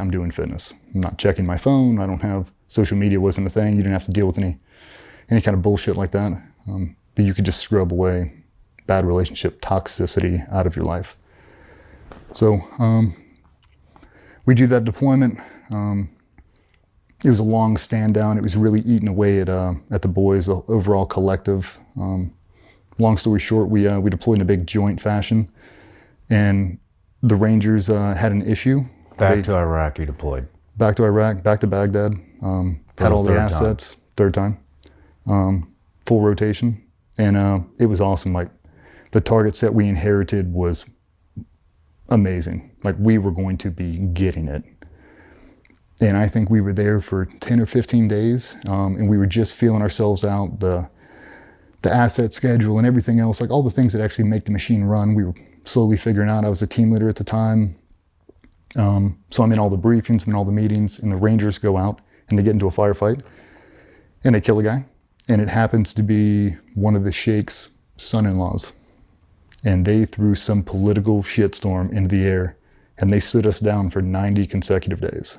I'm doing fitness. I'm not checking my phone. I don't have, social media wasn't a thing. You didn't have to deal with any kind of bullshit like that. But you could just scrub away bad relationship toxicity out of your life. So we do that deployment. It was a long stand down. It was really eating away at the boys, the overall collective. Long story short, we deployed in a big joint fashion, and the Rangers had an issue. Back to Iraq, you deployed. Back to Iraq, back to Baghdad. Had all the assets, third time, full rotation, and it was awesome. Like the target set we inherited was amazing. Like we were going to be getting it. And I think we were there for 10 or 15 days, and we were just feeling ourselves out, the asset schedule and everything else, like all the things that actually make the machine run, we were slowly figuring out. I was a team leader at the time. So I'm in all the briefings, I'm in all the meetings, and the Rangers go out and they get into a firefight and they kill a guy. And it happens to be one of the Sheikh's son-in-laws. And they threw some political shitstorm into the air and they stood us down for 90 consecutive days.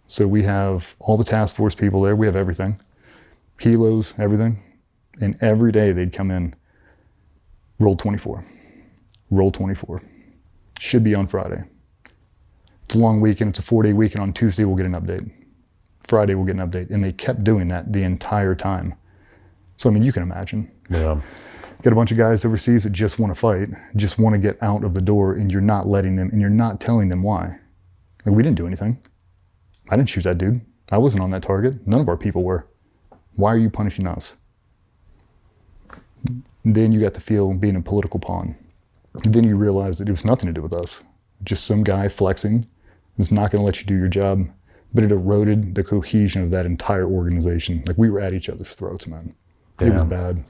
So we have all the task force people there, we have everything, helos, everything. And every day they'd come in, roll 24, roll 24. Should be on Friday. It's a long weekend, it's a 4-day weekend. On Tuesday we'll get an update. Friday we'll get an update. And they kept doing that the entire time. So I mean, you can imagine. Yeah. Got a bunch of guys overseas that just want to fight, just want to get out of the door, and you're not letting them, and you're not telling them why. Like, we didn't do anything. I didn't shoot that dude. I wasn't on that target. None of our people were. Why are you punishing us? Then you got to feel being a political pawn. Then you realize that it was nothing to do with us. Just some guy flexing is not going to let you do your job. But it eroded the cohesion of that entire organization. Like, we were at each other's throats, man. Yeah. It was bad.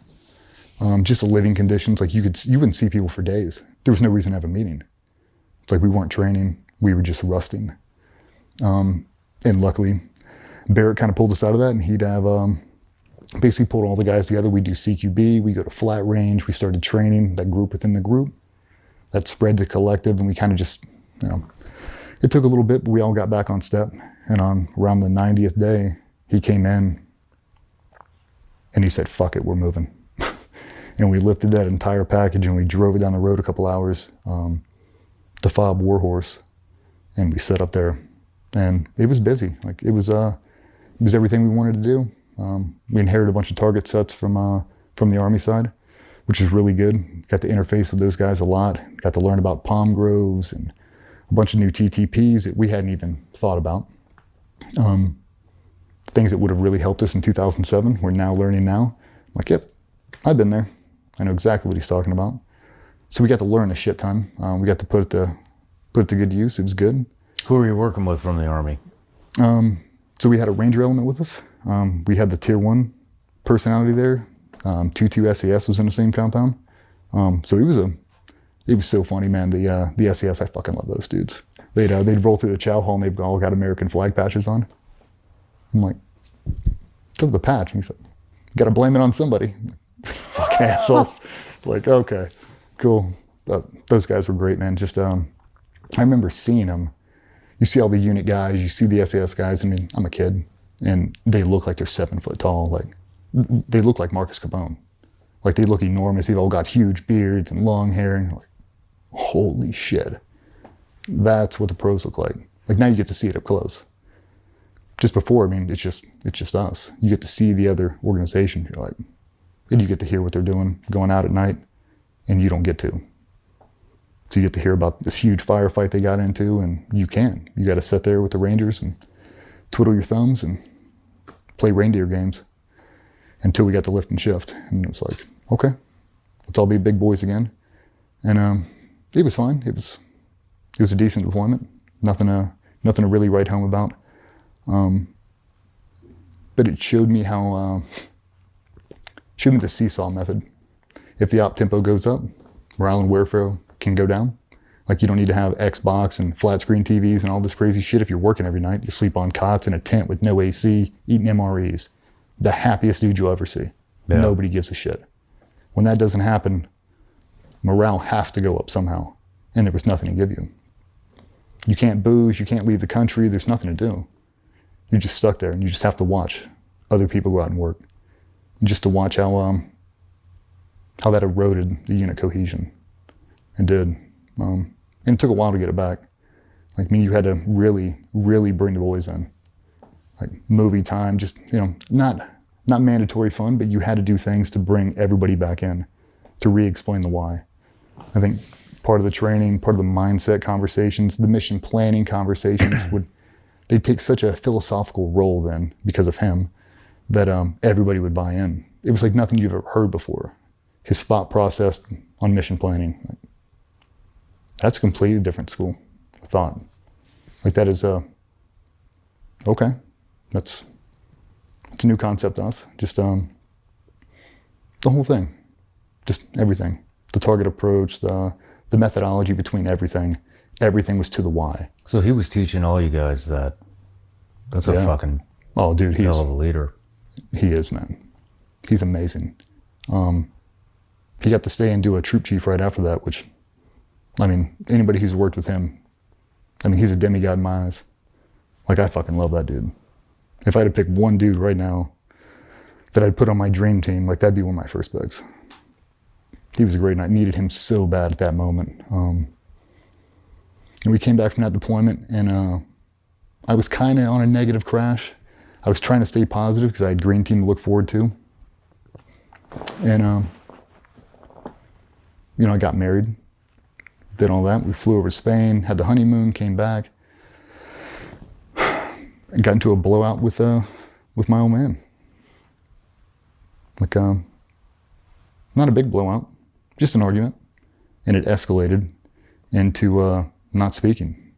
Just the living conditions, like you wouldn't see people for days. There was no reason to have a meeting. It's like we weren't training. We were just rusting. And luckily, Barrett kind of pulled us out of that, and he'd have basically pulled all the guys together. We do CQB, we go to flat range, we started training that group within the group. That spread the collective, and we kind of just, it took a little bit, but we all got back on step. And on around the 90th day, he came in and he said, fuck it, we're moving. And we lifted that entire package and we drove it down the road a couple hours to Fob Warhorse, and we set up there. And it was busy. Like it was everything we wanted to do. We inherited a bunch of target sets from the Army side, which is really good. Got to interface with those guys a lot. Got to learn about palm groves and a bunch of new TTPs that we hadn't even thought about. Things that would have really helped us in 2007, we're now learning now. I'm like, yep, I've been there. I know exactly what he's talking about. So we got to learn a shit ton. We got to put it to good use. It was good. Who were you working with from the Army? So we had a Ranger element with us. We had the Tier 1 personality there. 2-2 SES was in the same compound. So it was so funny, man. The SES, I fucking love those dudes. They'd roll through the chow hall and they've all got American flag patches on. I'm like, took the patch. And he said, you gotta blame it on somebody. Fucking assholes. Like, okay, cool. Those guys were great, man. Just, I remember seeing them. You see all the unit guys, you see the SAS guys. I mean, I'm a kid, and they look like they're 7 foot tall. Like, they look like Marcus Capone. Like, they look enormous. They've all got huge beards and long hair, and like, holy shit. That's what the pros look like. Like, now you get to see it up close. Just before, I mean, it's just us. You get to see the other organization. You're like, and you get to hear what they're doing, going out at night, and you don't get to. So you get to hear about this huge firefight they got into, and you got to sit there with the Rangers and twiddle your thumbs and play reindeer games until we got to lift and shift. And it was like, okay, let's all be big boys again. And it was fine. It was a decent deployment. Nothing to really write home about. But it showed me the seesaw method. If the op tempo goes up, morale and warfare can go down. Like, you don't need to have Xbox and flat screen TVs and all this crazy shit. If you're working every night, you sleep on cots in a tent with no AC, eating MREs. The happiest dude you'll ever see. Yeah. Nobody gives a shit. When that doesn't happen, morale has to go up somehow. And there was nothing to give you. You can't booze, you can't leave the country, there's nothing to do. You're just stuck there and you just have to watch other people go out and work. And just to watch how that eroded the unit cohesion. It did. And it took a while to get it back. Like, I mean, you had to really, really bring the boys in. Like movie time, just, you know, not mandatory fun, but you had to do things to bring everybody back in, to re-explain the why. I think part of the training, part of the mindset conversations, the mission planning conversations they'd take such a philosophical role then because of him that everybody would buy in. It was like nothing you've ever heard before. His thought process on mission planning, like, that's a completely different school of thought. Like that is okay. That's a new concept to us. Just the whole thing, just everything. The target approach, the methodology between everything. Everything was to the why. So he was teaching all you guys that. That's a fucking hell of a leader. He is, man. He's amazing. He got to stay and do a troop chief right after that, which, I mean, anybody who's worked with him, I mean, he's a demigod in my eyes. Like, I fucking love that dude. If I had to pick one dude right now that I'd put on my dream team, like, that'd be one of my first picks. He was a great night. Needed him so bad at that moment. And we came back from that deployment, and I was kind of on a negative crash. I was trying to stay positive because I had green team to look forward to. And, you know, I got married, did all that. We flew over to Spain, had the honeymoon, came back, and got into a blowout with my old man. Like, not a big blowout, just an argument. And it escalated into not speaking.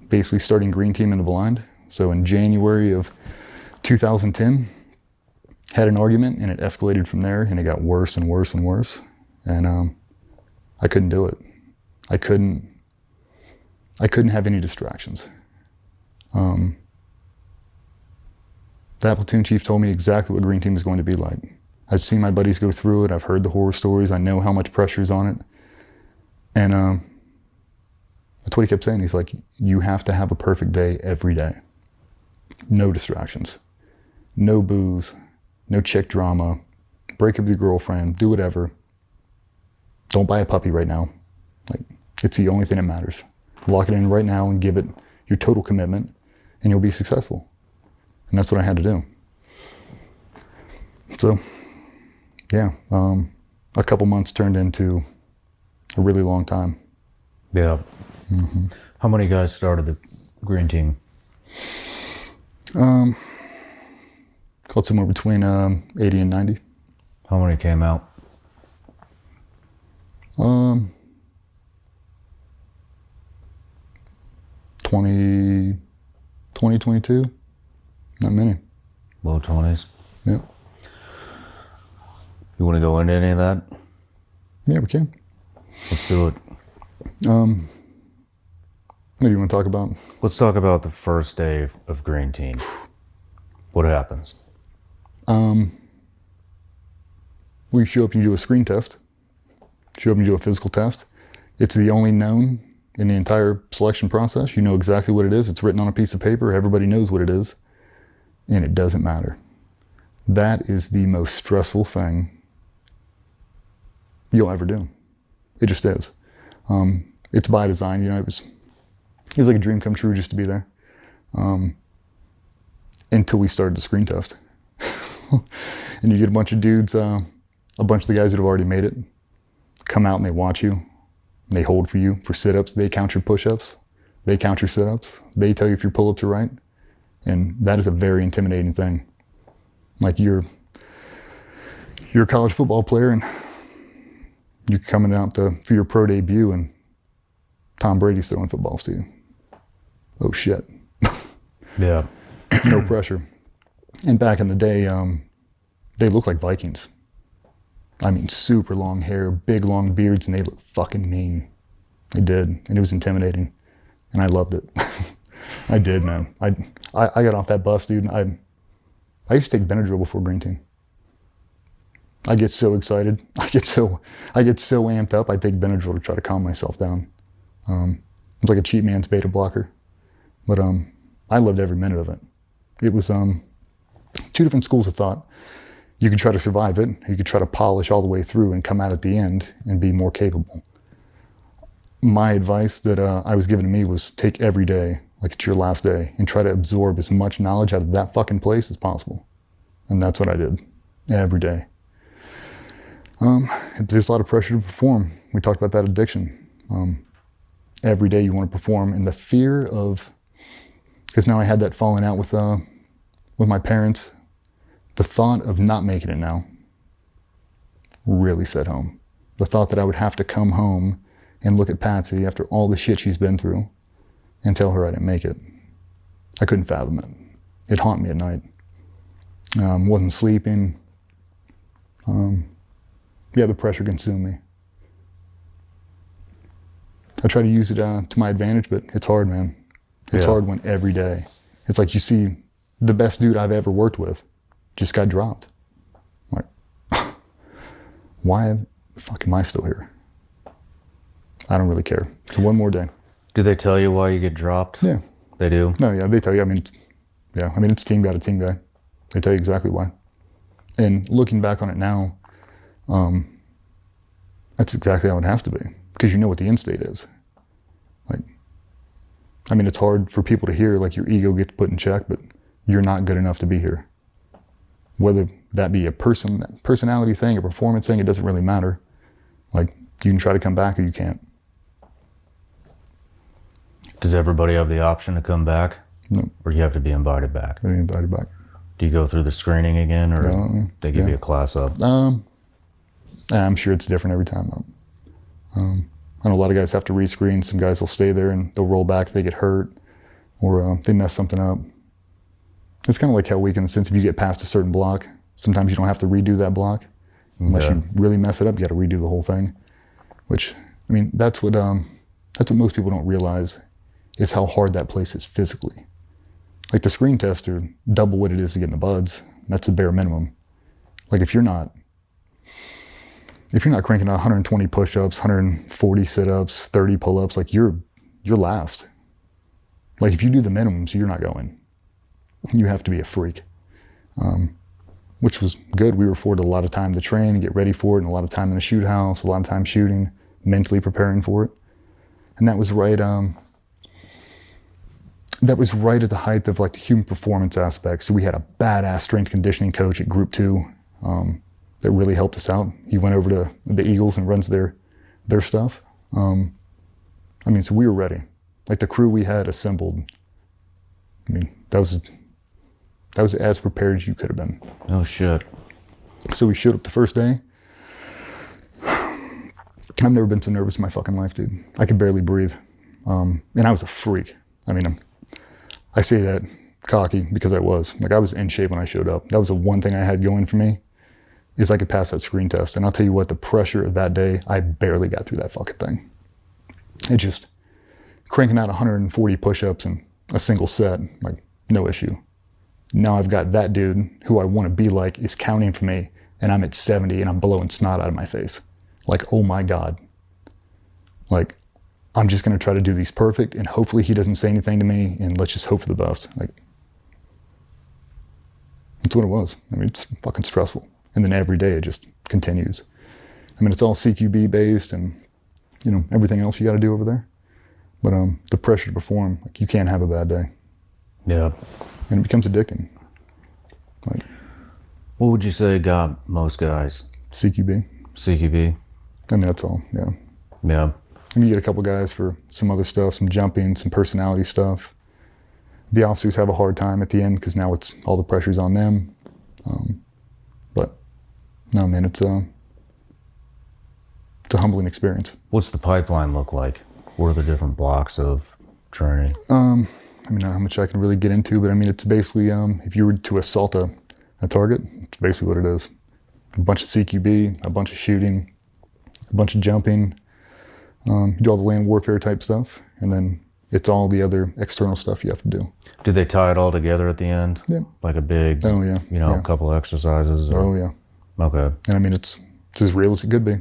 Basically starting green team in the blind. So in January of 2010, had an argument and it escalated from there and it got worse and worse and worse. And I couldn't do it. I couldn't have any distractions. That platoon chief told me exactly what green team is going to be like. I've seen my buddies go through it. I've heard the horror stories. I know how much pressure is on it. And that's what he kept saying. He's like, you have to have a perfect day every day. No distractions. No booze. No chick drama. Break up with your girlfriend. Do whatever. Don't buy a puppy right now. Like, it's the only thing that matters. Lock it in right now and give it your total commitment, and you'll be successful. And that's what I had to do. So, yeah, a couple months turned into a really long time. Yeah. Mm-hmm. How many guys started the green team? Called somewhere between 80 and 90. How many came out? 22. Not many. Low 20s? Yeah. You want to go into any of that? Yeah, we can. Let's do it. What do you want to talk about? Let's talk about the first day of green team. What happens? We show up and you do a screen test. Show up and do a physical test. It's the only known in the entire selection process. You know exactly what it is. It's written on a piece of paper. Everybody knows what it is. And it doesn't matter. That is the most stressful thing you'll ever do. It just is. It's by design. You know, it was like a dream come true just to be there. Until we started the screen test. And you get a bunch of dudes, a bunch of the guys that have already made it, come out and they watch you. And they hold for you for sit-ups. They count your push-ups. They count your sit-ups. They tell you if your pull-ups are right. And that is a very intimidating thing. Like you're a college football player and you're coming out for your pro debut and Tom Brady's throwing footballs to you. Oh shit. Yeah. No pressure. And back in the day, they looked like Vikings. I mean, super long hair, big long beards, and they looked fucking mean. They did, and it was intimidating, and I loved it. I did, man. I got off that bus, dude. I used to take Benadryl before green team. I get so excited. I get so amped up. I take Benadryl to try to calm myself down. It was like a cheap man's beta blocker. But I loved every minute of it. It was two different schools of thought. You could try to survive it. You could try to polish all the way through and come out at the end and be more capable. My advice that I was given to me was take every day like it's your last day and try to absorb as much knowledge out of that fucking place as possible. And that's what I did every day. There's a lot of pressure to perform. We talked about that addiction. Every day you want to perform, and the fear of, because now I had that falling out with my parents, the thought of not making it now really set home. The thought that I would have to come home and look at Patsy after all the shit she's been through and tell her I didn't make it. I couldn't fathom it. It haunted me at night. Wasn't sleeping. Yeah, the pressure consumed me. I try to use it to my advantage, but it's hard, man. It's hard when every day. It's like you see the best dude I've ever worked with just got dropped. Like, why the fuck am I still here? I don't really care. So one more day. Do they tell you why you get dropped? Yeah. They do? No, yeah, they tell you. I mean, it's team guy to team guy. They tell you exactly why. And looking back on it now, that's exactly how it has to be, because you know what the end state is. Like, I mean, it's hard for people to hear, like, your ego gets put in check, but you're not good enough to be here. Whether that be a personality thing, a performance thing, it doesn't really matter. Like, you can try to come back or you can't. Does everybody have the option to come back? No. Or you have to be invited back? I didn't invite back. Do you go through the screening again, or they give you a class up? I'm sure it's different every time. I know a lot of guys have to rescreen. Some guys will stay there and they'll roll back if they get hurt or they mess something up. It's kind of like Hell Week in the sense if you get past a certain block, sometimes you don't have to redo that block. Unless you really mess it up, you got to redo the whole thing. Which, I mean, that's what most people don't realize is how hard that place is physically. Like the screen tests are double what it is to get in the buds. That's the bare minimum. Like if you're not cranking out 120 push-ups, 140 sit-ups, 30 pull-ups, like you're last. Like if you do the minimums, you're not going. You have to be a freak. Which was good. We were afforded a lot of time to train and get ready for it, and a lot of time in the shoot house, a lot of time shooting, mentally preparing for it. And that was right at the height of like the human performance aspect. So we had a badass strength conditioning coach at Group 2 that really helped us out. He went over to the Eagles and runs their stuff. I mean, so we were ready. Like the crew we had assembled, I mean, that was as prepared as you could have been. Oh shit. So we showed up the first day. I've never been so nervous in my fucking life, dude. I could barely breathe. And I was a freak. I mean, I say that cocky because I was. Like I was in shape when I showed up. That was the one thing I had going for me, is I could pass that screen test. And I'll tell you what, the pressure of that day, I barely got through that fucking thing. It just, cranking out 140 push-ups in a single set, like no issue. Now I've got that dude who I want to be like is counting for me, and I'm at 70 and I'm blowing snot out of my face. Like, oh my God. Like, I'm just going to try to do these perfect, and hopefully he doesn't say anything to me, and let's just hope for the best. Like, that's what it was. I mean, it's fucking stressful. And then every day it just continues. I mean, it's all CQB based and, you know, everything else you got to do over there. But the pressure to perform, like, you can't have a bad day. Yeah. And it becomes addicting. Like, what would you say got most guys? CQB. CQB? I mean, that's all, yeah. Yeah. And you get a couple guys for some other stuff, some jumping, some personality stuff. The officers have a hard time at the end because now it's all the pressure's on them. But no, man, it's a humbling experience. What's the pipeline look like? What are the different blocks of training? I mean, not how much I can really get into, but I mean, it's basically if you were to assault a target, it's basically what it is. A bunch of CQB, a bunch of shooting, a bunch of jumping, you do all the land warfare type stuff, and then it's all the other external stuff you have to do. Do they tie it all together at the end? Yeah. Like a big, a couple exercises? Or... Oh, yeah. Okay. And I mean, it's as real as it could be.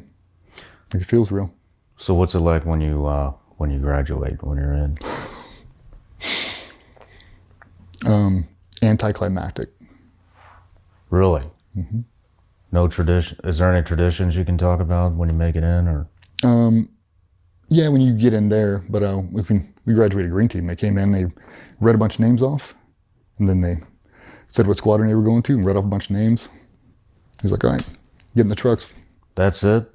Like, it feels real. So what's it like when you when you graduate, when you're in? Anticlimactic. Really? Mm-hmm. No tradition. Is there any traditions you can talk about when you make it in, or? Yeah, when you get in there, but we graduated green team. They came in, they read a bunch of names off, and then they said what squadron they were going to and read off a bunch of names. He's like, all right, get in the trucks. That's it?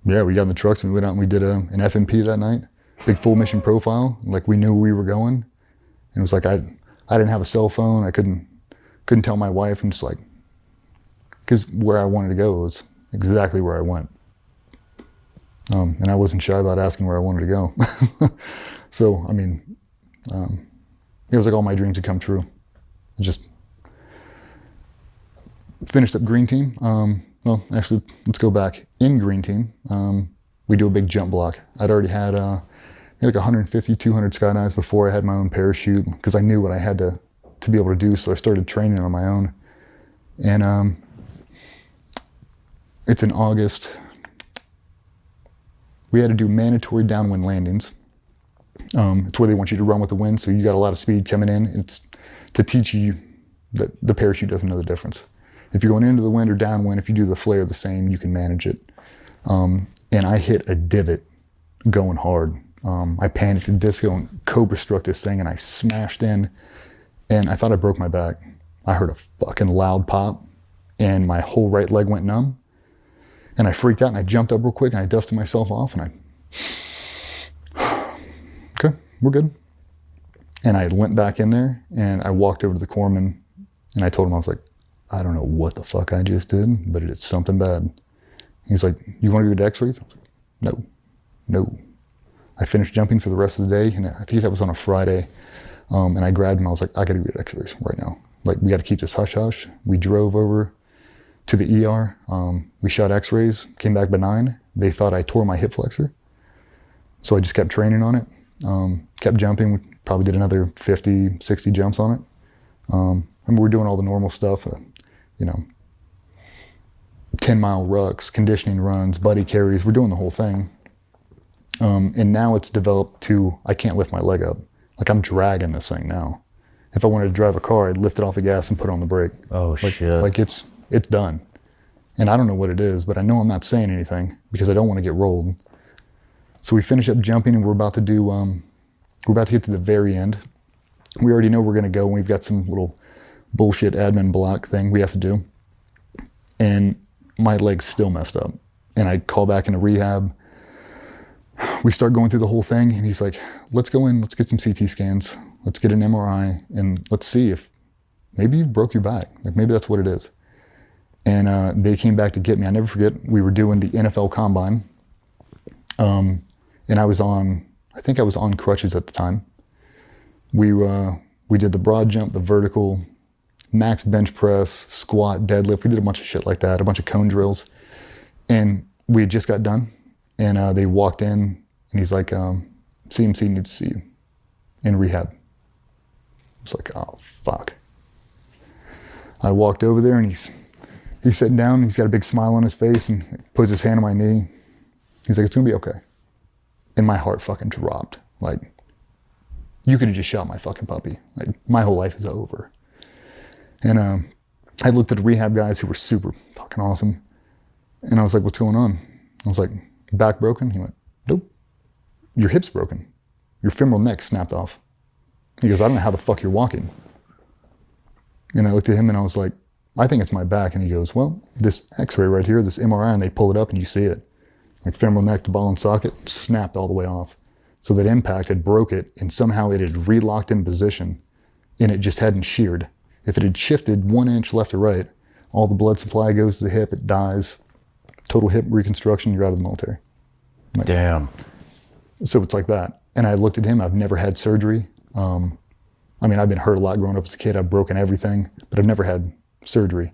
Yeah, we got in the trucks and we went out and we did an FMP that night. Big full mission profile. Like, we knew where we were going. And it was like, I didn't have a cell phone. I couldn't tell my wife, and just like, because where I wanted to go was exactly where I went. And I wasn't shy about asking where I wanted to go. So, I mean, it was like all my dreams had come true. I just finished up green team. Well, actually, let's go back. In green team, we do a big jump block. I'd already had like 150, 200 skydives before I had my own parachute, because I knew what I had to be able to do. So I started training on my own. And it's in August. We had to do mandatory downwind landings. It's where they want you to run with the wind, so you got a lot of speed coming in. It's to teach you that the parachute doesn't know the difference. If you're going into the wind or downwind, if you do the flare the same, you can manage it. And I hit a divot going hard. I panicked at disco and cobra struck this thing, and I smashed in, and I thought I broke my back. I heard a fucking loud pop, and my whole right leg went numb. And I freaked out, and I jumped up real quick, and I dusted myself off, and okay, we're good. And I went back in there, and I walked over to the corpsman, and I told him, I was like, I don't know what the fuck I just did, but it's something bad. He's like, you want to do x-rays? I was like, no. I finished jumping for the rest of the day, and I think that was on a Friday. And I grabbed him, I was like, I gotta get x-rays right now. Like, we gotta keep this hush-hush. We drove over to the ER. We shot x-rays, came back benign. They thought I tore my hip flexor. So I just kept training on it, kept jumping. We probably did another 50, 60 jumps on it. And we're doing all the normal stuff, 10-mile rucks, conditioning runs, buddy carries. We're doing the whole thing. And now it's developed to, I can't lift my leg up. Like, I'm dragging this thing now. If I wanted to drive a car, I'd lift it off the gas and put it on the brake. Oh, shit. Like, it's done. And I don't know what it is, but I know I'm not saying anything because I don't want to get rolled. So we finish up jumping, and we're about to get to the very end. We already know we're going to go, and we've got some little bullshit admin block thing we have to do. And my leg's still messed up. And I call back into rehab. We start going through the whole thing, and he's like, let's go in, let's get some CT scans, let's get an MRI, and let's see if maybe you broke your back. Like, maybe that's what it is. And they came back to get me. I never forget, we were doing the NFL Combine. And I think I was on crutches at the time. We did the broad jump, the vertical, max bench press, squat, deadlift. We did a bunch of shit like that, a bunch of cone drills. And we had just got done, and they walked in, and he's like, CMC needs to see you in rehab. I was like, oh, fuck. I walked over there, and he's sitting down, and he's got a big smile on his face, and puts his hand on my knee. He's like, it's gonna be okay. And my heart fucking dropped. Like, you could have just shot my fucking puppy. Like, my whole life is over. And I looked at the rehab guys who were super fucking awesome. And I was like, what's going on? I was like, back broken? He went, nope. Your hip's broken. Your femoral neck snapped off. He goes, I don't know how the fuck you're walking. And I looked at him, and I was like, I think it's my back. And he goes, well, this x-ray right here, this MRI, and they pull it up and you see it. Like, femoral neck to ball and socket snapped all the way off. So that impact had broke it, and somehow it had relocked in position, and it just hadn't sheared. If it had shifted 1 inch left or right, all the blood supply goes to the hip, it dies. Total hip reconstruction, you're out of the military. Like, damn. So it's like that. And I looked at him, I've never had surgery. I mean, I've been hurt a lot growing up as a kid. I've broken everything, but I've never had surgery.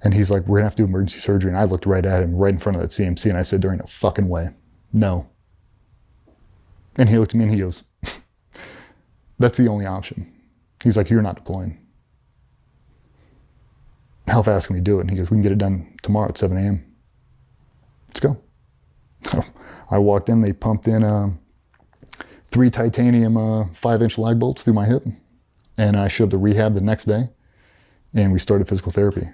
And he's like, we're gonna have to do emergency surgery. And I looked right at him, right in front of that CMC, and I said, there ain't no fucking way. No. And he looked at me and he goes, that's the only option. He's like, you're not deploying. How fast can we do it? And he goes, we can get it done tomorrow at 7 a.m. Let's go. I walked in, they pumped in 3 titanium 5-inch lag bolts through my hip, and I showed up to rehab the next day, and we started physical therapy.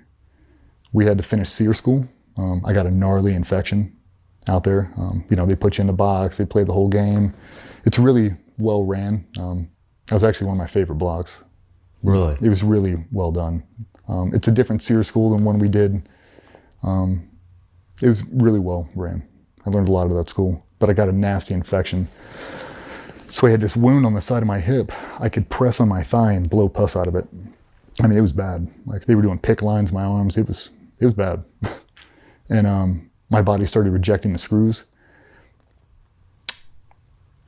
We had to finish SEER school. I got a gnarly infection out there. They put you in the box, they play the whole game. It's really well ran. That was actually one of my favorite blocks. Really? It was really well done. It's a different SEER school than one we did. It was really well ran. I learned a lot at that school, but I got a nasty infection. So I had this wound on the side of my hip. I could press on my thigh and blow pus out of it. I mean, it was bad. Like, they were doing pick lines in my arms. It was bad. And my body started rejecting the screws.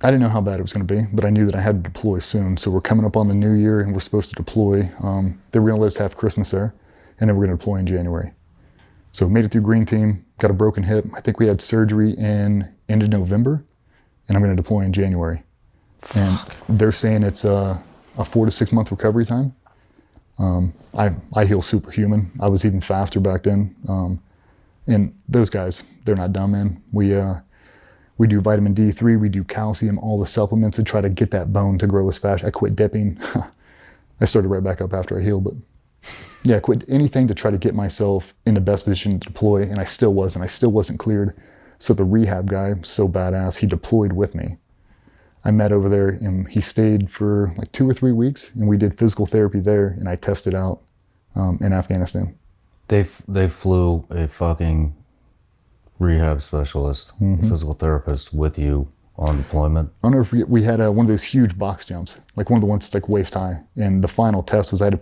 I didn't know how bad it was going to be, but I knew that I had to deploy soon. So we're coming up on the new year, and we're supposed to deploy. They were going to let us have Christmas there, and then we're going to deploy in January. So made it through Green Team, got a broken hip. I think we had surgery in end of November, and I'm going to deploy in January. And they're saying it's a 4 to 6 month recovery time. I heal superhuman. I was even faster back then. And those guys, they're not dumb, man. We do vitamin D3, we do calcium, all the supplements to try to get that bone to grow as fast. I quit dipping. I started right back up after I healed, but yeah, I quit anything to try to get myself in the best position to deploy, and I still wasn't. I still wasn't cleared. So the rehab guy, so badass, he deployed with me. I met over there, and he stayed for like 2 or 3 weeks, and we did physical therapy there, and I tested out in Afghanistan. They flew a fucking rehab specialist, physical therapist with you on deployment. I'll never forget, we had one of those huge box jumps, like one of the ones that's like waist high, and the final test was I had to